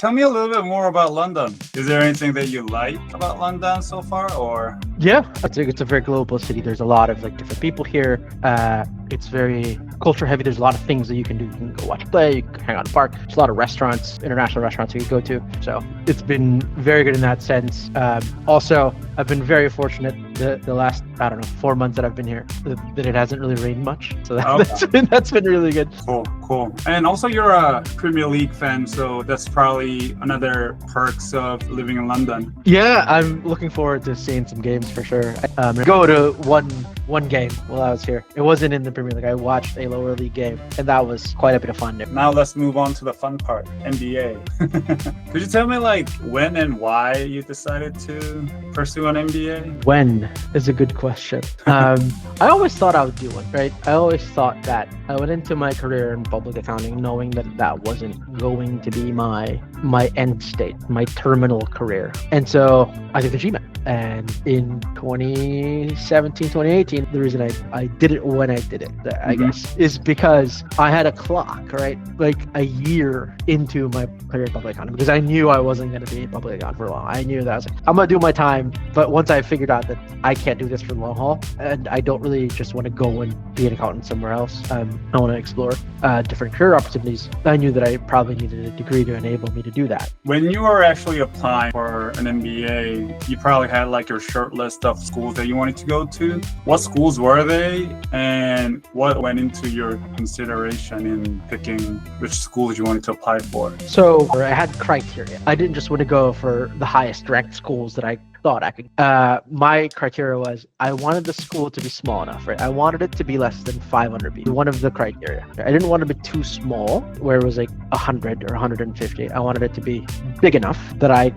tell me a little bit more about London. Is there anything that you like about London so far, or? Yeah, I think it's a very global city. There's a lot of like different people here. It's very culture heavy. There's a lot of things that you can do. You can go watch a play, you can hang out in the park. There's a lot of restaurants, international restaurants you can go to. So it's been very good in that sense. Also, I've been very fortunate the last, 4 months that I've been here that it hasn't really rained much. So that's been really good. Cool. And also you're a Premier League fan, so that's probably another perks of living in London. Yeah, I'm looking forward to seeing some games for sure. Go to one game while I was here. It wasn't in the Premier League. I watched a lower league game, and that was quite a bit of fun. Now let's move on to the fun part, MBA. Could you tell me like when and why you decided to pursue an MBA? When is a good question. I always thought I would do one, right? I always thought that I went into my career in public accounting knowing that wasn't going to be my end state, my terminal career. And so I took the GMAT. And in 2017, 2018, the reason I did it when I did it, I guess, is because I had a clock, right? Like a year into my career in public accounting, because I knew I wasn't going to be in public accounting for long. I knew that I was like, I'm going to do my time. But once I figured out that I can't do this for the long haul, and I don't really just want to go and be an accountant somewhere else, I want to explore different career opportunities. I knew that I probably needed a degree to enable me to do that. When you were actually applying for an MBA, you probably had like your short list of schools that you wanted to go to. What schools were they, and what went into your consideration in picking which schools you wanted to apply for? So I had criteria. I didn't just want to go for the highest ranked schools that I thought I could. My criteria was I wanted the school to be small enough, right? I wanted it to be less than 500 people. One of the criteria. I didn't want it to be too small, where it was like 100 or 150. I wanted it to be big enough that I,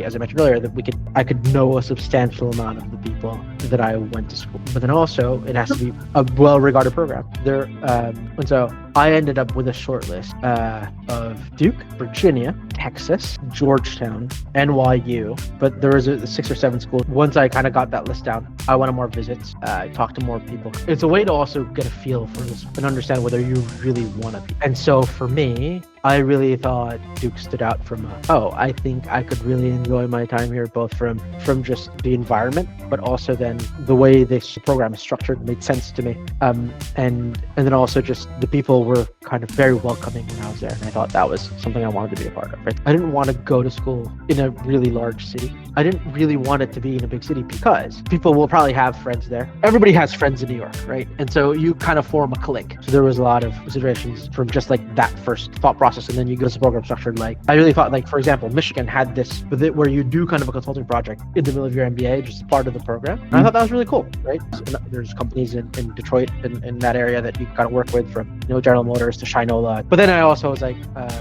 as I mentioned earlier, that I could know a substantial amount of the people that I went to school. But then also it has to be a well-regarded program. And so I ended up with a short list of Duke, Virginia, Texas, Georgetown, NYU, but there was a 6 or 7 schools. Once I kind of got that list down, I went on more visits, talked to more people. It's a way to also get a feel for this and understand whether you really want to be. And so for me, I really thought Duke stood out from, I think I could really enjoy my time here, both from just the environment, but also then the way this program is structured made sense to me. And then also just the people were kind of very welcoming when I was there. And I thought that was something I wanted to be a part of, right? I didn't want to go to school in a really large city. I didn't really want it to be in a big city because people will probably have friends there. Everybody has friends in New York, right? And so you kind of form a clique. So there was a lot of considerations from just like that first thought process. And then you go to the program structured like, I really thought like, for example, Michigan had this with it where you do kind of a consulting project in the middle of your MBA, just part of the program. And I thought that was really cool, right? And there's companies in Detroit in that area that you kind of work with, from General Motors to Shinola. But then I also was like,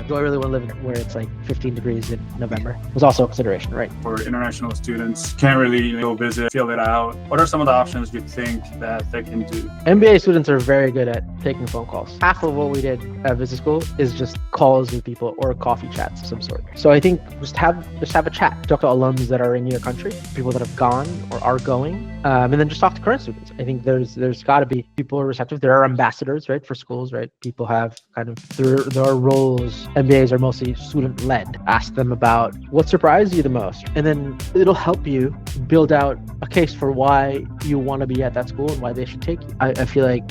do I really want to live where it's like 15 degrees in November? It was also a consideration, right? For international students, can't really go visit, fill it out. What are some of the options you think that they can do? MBA students are very good at taking phone calls. Half of what we did at business school is just calls with people or coffee chats of some sort. So I think just have a chat. Talk to alums that are in your country, people that have gone or are going, and then just talk to current students. I think there's got to be people who are receptive. There are ambassadors, right, for schools, right? People have kind of there are roles. MBAs are mostly student led. Ask them about what surprised you the most, and then it'll help you build out a case for why you want to be at that school and why they should take you. I feel like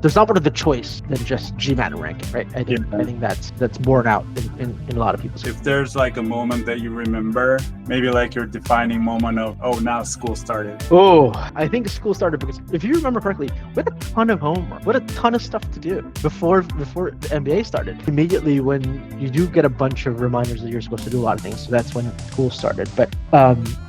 there's not more of the choice than just GMAT ranking, right? I think that's borne out in a lot of people's. If there's like a moment that you remember, maybe like your defining moment of, now school started. I think school started because if you remember correctly, we had a ton of homework, we had a ton of stuff to do before the MBA started. Immediately when you do get a bunch of reminders that you're supposed to do a lot of things, so that's when school started. But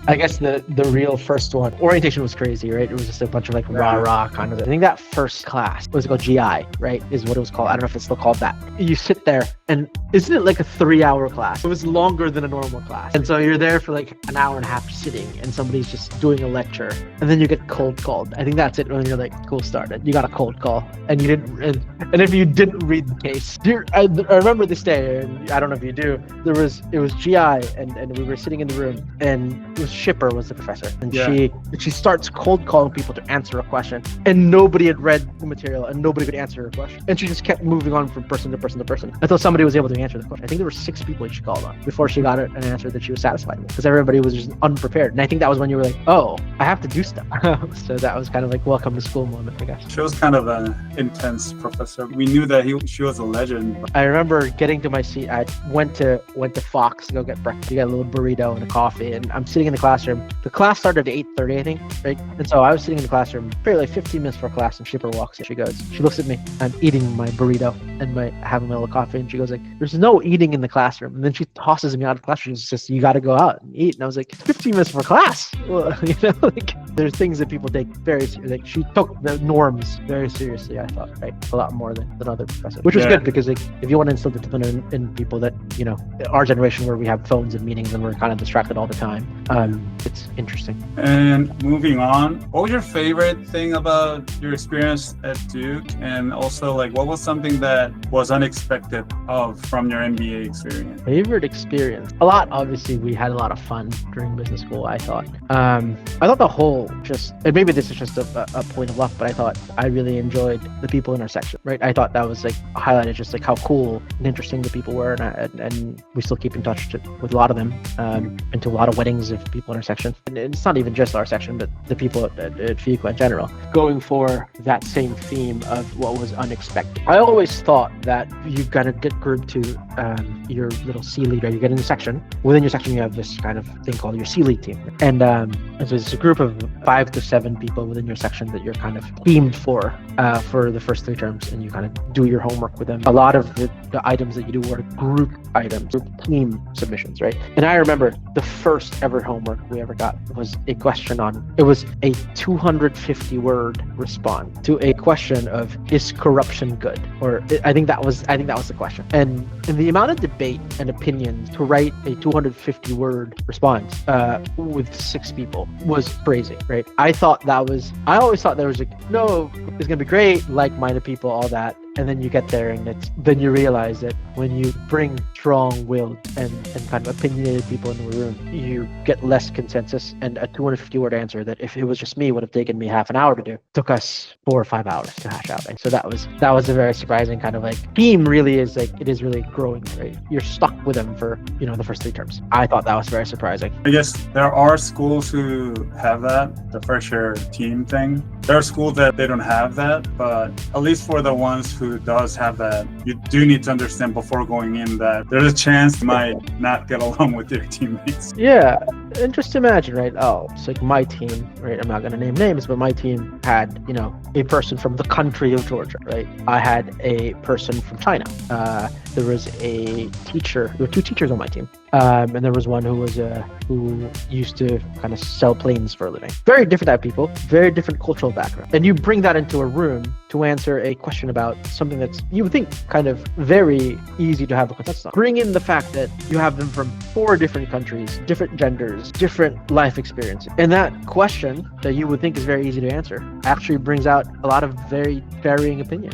I guess the real first one, orientation was crazy, right? It was just a bunch of like rah-rah kind of. I think that first class was called GI, right? Is what it was called. I don't know if it's still called that. You sit there and isn't it like a 3-hour class? It was longer than a normal class. And so you're there for like an hour and a half sitting and somebody's just doing a lecture and then you get cold called. I think that's it when you're like, school started. You got a cold call and you didn't, and if you didn't read the case, I remember this day, and I don't know if you do, it was GI and we were sitting in the room and it was Shipper was the professor, and she starts cold calling people to answer a question, and nobody had read the material and nobody could answer her question, and she just kept moving on from person to person to person until somebody somebody was able to answer the question. I think there were 6 people she called on before she got an answer that she was satisfied with, because everybody was just unprepared. And I think that was when you were like, oh, I have to do stuff. So that was kind of like welcome to school moment, I guess. She was kind of an intense professor. We knew that she was a legend. I remember getting to my seat. I went to Fox to go get breakfast. You got a little burrito and a coffee, and I'm sitting in the classroom. The class started at 8:30, I think, right? And so I was sitting in the classroom, probably like 15 minutes before class, and Shipper walks in. She looks at me. I'm eating my burrito and having my little coffee, and she goes like, "There's no eating in the classroom." And then she tosses me out of the classroom. She says, "You got to go out and eat." And I was like, 15 minutes before class. Well, like there's things that people take very seriously. Like she took the norms very seriously, I thought, right? A lot more than other professors, which was good, because like, if you want to instill discipline in people that, our generation where we have phones and meetings and we're kind of distracted all the time, it's interesting. And moving on, what was your favorite thing about your experience at Duke? And also, like, what was something that was unexpected from your MBA experience? Favorite experience? A lot. Obviously, we had a lot of fun during business school, I thought. I thought the whole and maybe this is just a point of luck, but I thought I really enjoyed the people in our section, right? I thought that was like highlighted just like how cool and interesting the people were, and we still keep in touch with a lot of them, and to a lot of weddings of people in our section. And it's not even just our section, but the people at FICA in general. Going for that same theme of what was unexpected. I always thought that you've got to get grouped to your little C leader. You get in the section. Within your section, you have this kind of thing called your C lead team, and so it's a group of 5 to 7 people within your section that you're kind of teamed for the first 3 terms, and you kind of do your homework with them. A lot of the items that you do are group items, group team submissions, right? And I remember the first ever homework we ever got was a question it was a 250-word response to a question of, is corruption good? Or I think that was the question. And the amount of debate and opinions to write a 250-word response with 6 people was crazy, right? I always thought there was no, it's gonna be great, like-minded people, all that. And then you get there, and then you realize that when you bring strong-willed and kind of opinionated people into a room, you get less consensus. And a 250-word answer that, if it was just me, would have taken me half an hour to do, took us 4 or 5 hours to hash out. And so that was a very surprising kind of like team. Really is like, it is really growing, right? You're stuck with them for the first 3 terms. I thought that was very surprising. I guess there are schools who have that, the first year team thing. There are schools that they don't have that, but at least for the ones who does have that, you do need to understand before going in that there's a chance you might not get along with your teammates. Yeah, and just imagine, right? Oh, it's like my team, right? I'm not going to name names, but my team had, a person from the country of Georgia, right? I had a person from China. There was a teacher. There were 2 teachers on my team. And there was one who used to kind of sell planes for a living. Very different type of people, very different cultural background. And you bring that into a room to answer a question about something that's, you would think, kind of very easy to have a consensus on. Bring in the fact that you have them from 4 different countries, different genders, different life experiences. And that question that you would think is very easy to answer actually brings out a lot of very varying opinion.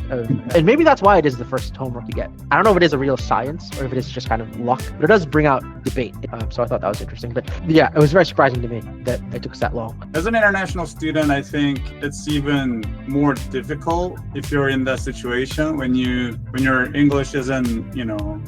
And maybe that's why it is the first homework you get. I don't know if it is a real science or if it is just kind of luck, but it does bring out debate. So I thought that was interesting. But yeah, it was very surprising to me that it took us that long. As an international student, I think it's even more difficult if you're in that situation when your English isn't,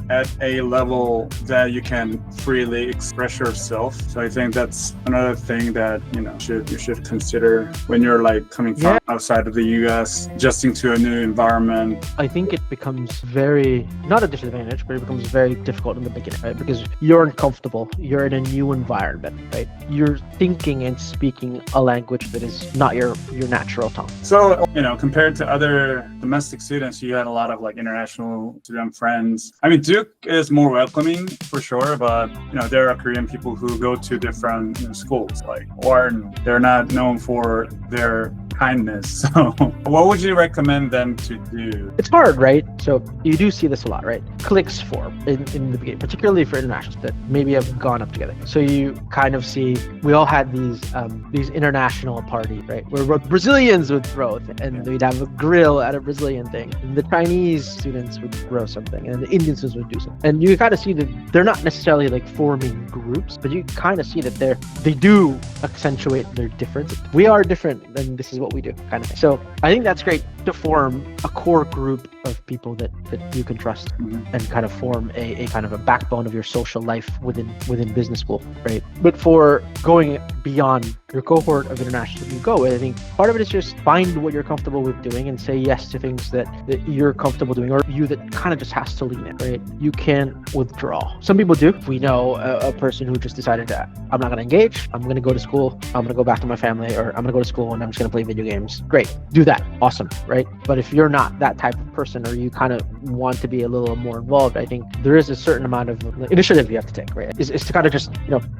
at a level that you can freely express yourself. So I think that's another thing that, you should consider when you're like coming from outside of the US, adjusting to a new environment. I think it becomes very, not a disadvantage, but it becomes very difficult in the beginning, right? Because you're uncomfortable, you're in a new environment, right? You're thinking and speaking a language that is not your natural tongue. So, compared to other domestic students, you had a lot of like international student friends. I mean, Duke is more welcoming for sure, but there are Korean people who go to different schools, or they're not known for their kindness. So what would you recommend them to do? It's hard, right? So you do see this a lot, right? Cliques form in the beginning, particularly for internationals that maybe have gone up together. So you kind of see, we all had these international parties, right? Where Brazilians would throw, and we'd have a grill at a Brazilian thing. And the Chinese students would throw something, and the Indian students would do something. And you kind of see that they're not necessarily like forming groups, but you kind of see that they do accentuate their difference. We are different, and this is what we do, kind of thing. So I think that's great to form a core group of people that you can trust and kind of form a kind of a backbone of your social life within business school, right? But for going beyond your cohort of international you go with, I think part of it is just find what you're comfortable with doing and say yes to things that you're comfortable doing, or you that kind of just has to lean in, right? You can't withdraw. Some people do. We know a person who just decided that I'm not going to engage, I'm going to go to school, I'm going to go back to my family, or I'm going to go to school and I'm just going to play video games. Great, do that, awesome, right? But if you're not that type of person, or you kind of want to be a little more involved, I think there is a certain amount of initiative you have to take, right? Is to kind of just,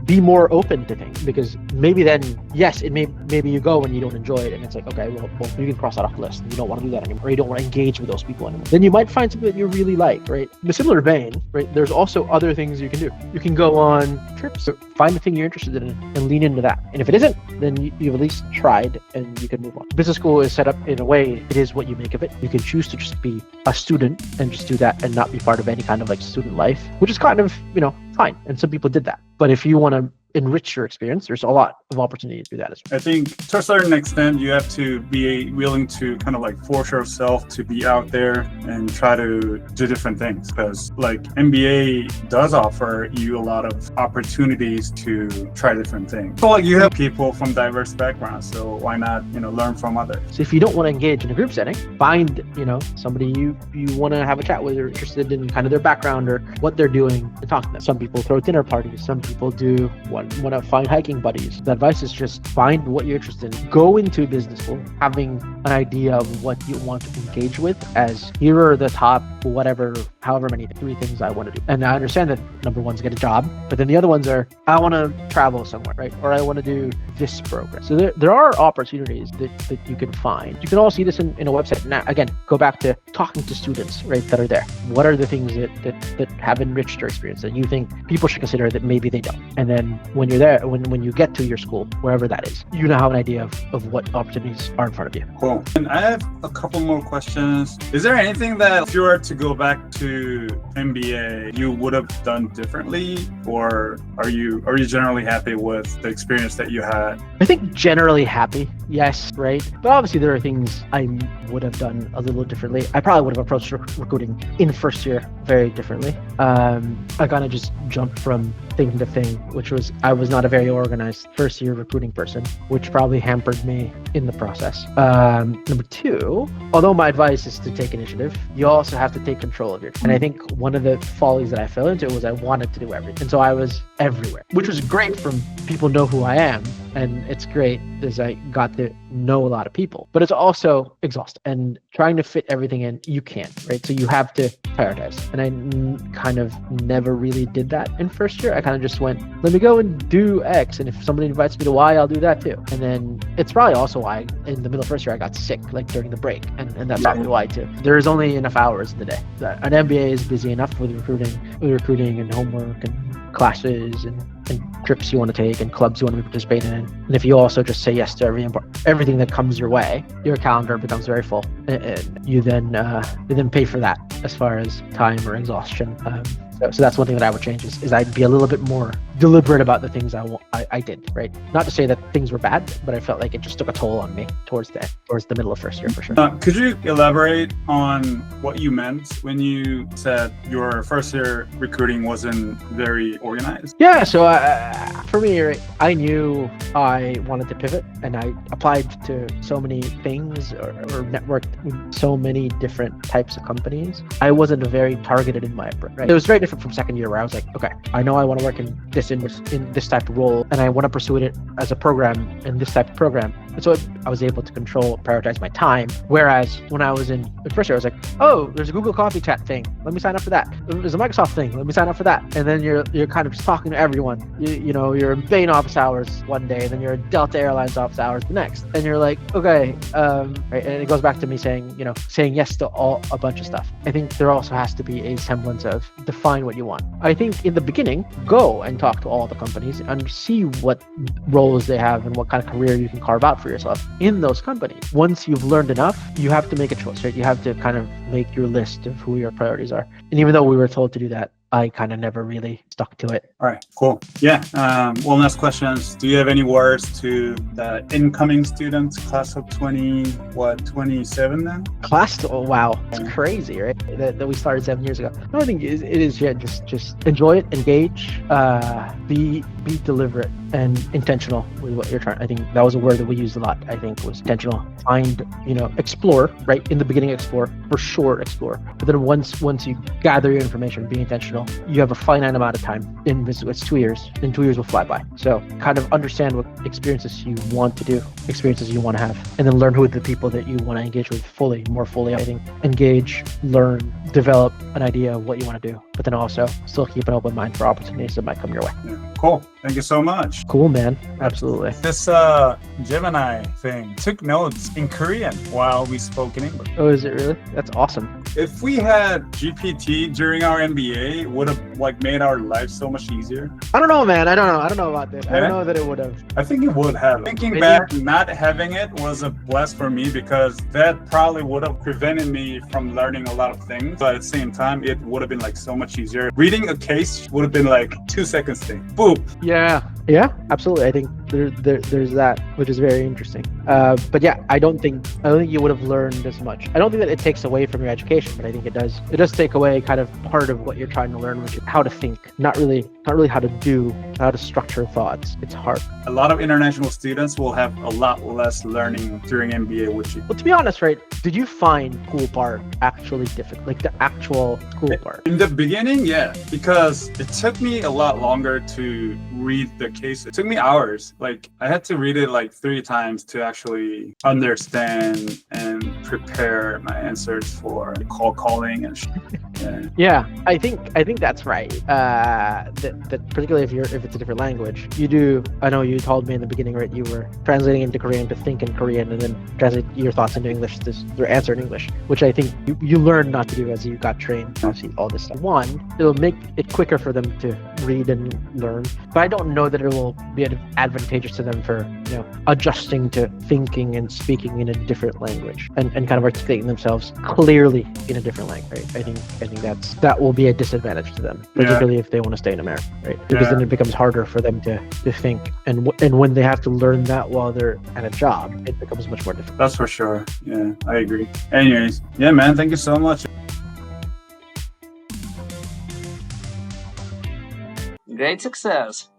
be more open to things, because maybe then, yes, maybe you go and you don't enjoy it and it's like, okay, well you can cross that off the list. You don't want to do that anymore, or you don't want to engage with those people anymore. Then you might find something that you really like, right? In a similar vein, right, there's also other things you can do. You can go on trips, or find the thing you're interested in and lean into that. And if it isn't, then you've at least tried and you can move on. Business school is set up in a way, it is what you make of it. You can choose to just be a student and just do that and not be part of any kind of like student life, which is kind of, fine. And some people did that. But if you want to enrich your experience, there's a lot of opportunity to do that as well. I think to a certain extent, you have to be willing to kind of like force yourself to be out there and try to do different things, because like MBA does offer you a lot of opportunities to try different things. So like you have people from diverse backgrounds, so why not, learn from others? So if you don't want to engage in a group setting, find, somebody you want to have a chat with, or interested in kind of their background or what they're doing, and talk to them. Some people throw dinner parties, some people do want to find hiking buddies. The advice is just find what you're interested in. Go into business school having an idea of what you want to engage with, as here are the top however many 3 things I want to do. And I understand that number 1 is get a job, but then the other ones are, I want to travel somewhere, right? Or I want to do this program. So there are opportunities that you can find. You can all see this in a website. Now, again, go back to talking to students, right, that are there. What are the things that have enriched your experience that you think people should consider that maybe they don't? And then when you're there, when you get to your school, wherever that is, you now have an idea of what opportunities are in front of you. Cool. And I have a couple more questions. Is there anything that if you were to go back to MBA, you would have done differently, or are you generally happy with the experience that you had? I think generally happy, yes, right? But obviously there are things I would have done a little differently. I probably would have approached recruiting in first year very differently. I kind of just jumped from thing to thing, which was I was not a very organized first year recruiting person, which probably hampered me in the process. Number 2, although my advice is to take initiative, you also have to take control of it. And I think one of the follies that I fell into was I wanted to do everything. And so I was everywhere, which was great from people know who I am. And it's great as I got to know a lot of people, but it's also exhausting, and trying to fit everything in, you can't, right? So you have to prioritize. And I kind of never really did that in first year. I kind of just went, let me go and do X. And if somebody invites me to Y, I'll do that too. And then it's probably also why in the middle of first year, I got sick, like during the break. And that's probably why too. There's only enough hours in the day. An MBA is busy enough with recruiting and homework and classes and trips you want to take and clubs you want to participate in. And if you also just say yes to everything that comes your way, your calendar becomes very full, and you then pay for that as far as time or exhaustion. So that's one thing that I would change is I'd be a little bit more deliberate about the things I did, right? Not to say that things were bad, but I felt like it just took a toll on me towards the middle of first year for sure. Could you elaborate on what you meant when you said your first year recruiting wasn't very organized? Yeah, so for me, right, I knew I wanted to pivot, and I applied to so many things or networked with so many different types of companies. I wasn't very targeted in my approach, right? It was very different from second year, where I was like, okay, I know I want to work in this type of role, and I want to pursue it as a program in this type of program. And so I was able to prioritize my time. Whereas when I was in first year, I was like, oh, there's a Google Coffee Chat thing, let me sign up for that. There's a Microsoft thing, let me sign up for that. And then you're kind of just talking to everyone. You're in Bain office hours one day, and then you're in Delta Airlines office hours the next. And you're like, okay, right? And it goes back to me saying yes to a bunch of stuff. I think there also has to be a semblance of define what you want. I think in the beginning, go and talk to all the companies and see what roles they have and what kind of career you can carve out for yourself in those companies. Once you've learned enough, you have to make a choice, right? You have to kind of make your list of who your priorities are. And even though we were told to do that, I kind of never really stuck to it. All right, cool. Yeah. One last question. Do you have any words to the incoming students, class of 27 now? Oh wow, it's crazy, right? That we started 7 years ago. No, I think it is just enjoy it, engage, be deliberate and intentional with what you're trying. I think that was a word that we used a lot. I think was intentional. Find, explore, right? In the beginning, explore, for sure, explore. But then once you gather your information, be intentional. You have a finite amount of time. It's 2 years. And 2 years will fly by. So kind of understand what experiences you want to do, experiences you want to have, and then learn who the people that you want to engage with more fully. I think engage, learn, develop an idea of what you want to do, but then also still keep an open mind for opportunities that might come your way. Yeah. Cool. Thank you so much. Cool, man. Absolutely. This Gemini thing took notes in Korean while we spoke in English. Oh, is it really? That's awesome. If we had GPT during our MBA, it would have made our lives so much easier. I don't know, man. I don't know about this. I don't know that it would have. I think it would have. Thinking back, not having it was a bless for me because that probably would have prevented me from learning a lot of things. But at the same time, it would have been so much easier. Reading a case would have been 2 seconds thing. Boom. Yeah, absolutely. I think there's that, which is very interesting. But yeah, I don't think you would have learned as much. I don't think that it takes away from your education, but I think it does take away kind of part of what you're trying to learn, which is how to think, not really how to do, how to structure thoughts. It's hard. A lot of international students will have a lot less learning during MBA, which Well, to be honest, right? Did you find school part actually difficult, the actual school part? In the beginning, yeah, because it took me a lot longer to read the case. It took me hours. I had to read it 3 times to actually understand and prepare my answers for calling and Yeah, I think that's right. That particularly if it's a different language, you do. I know you told me in the beginning, right? You were translating into Korean to think in Korean, and then translate your thoughts into English to answer in English, which I think you learned not to do as you got trained. See all this stuff. One, it'll make it quicker for them to read and learn, but I don't know that it will be advantageous to them for adjusting to thinking and speaking in a different language and kind of articulating themselves clearly in a different language. Right? I think that will be a disadvantage to them, particularly if they want to stay in America, right? Because then it becomes harder for them to think, and when they have to learn that while they're at a job, it becomes much more difficult. That's for sure. Yeah, I agree. Anyways, yeah, man, thank you so much. Great success.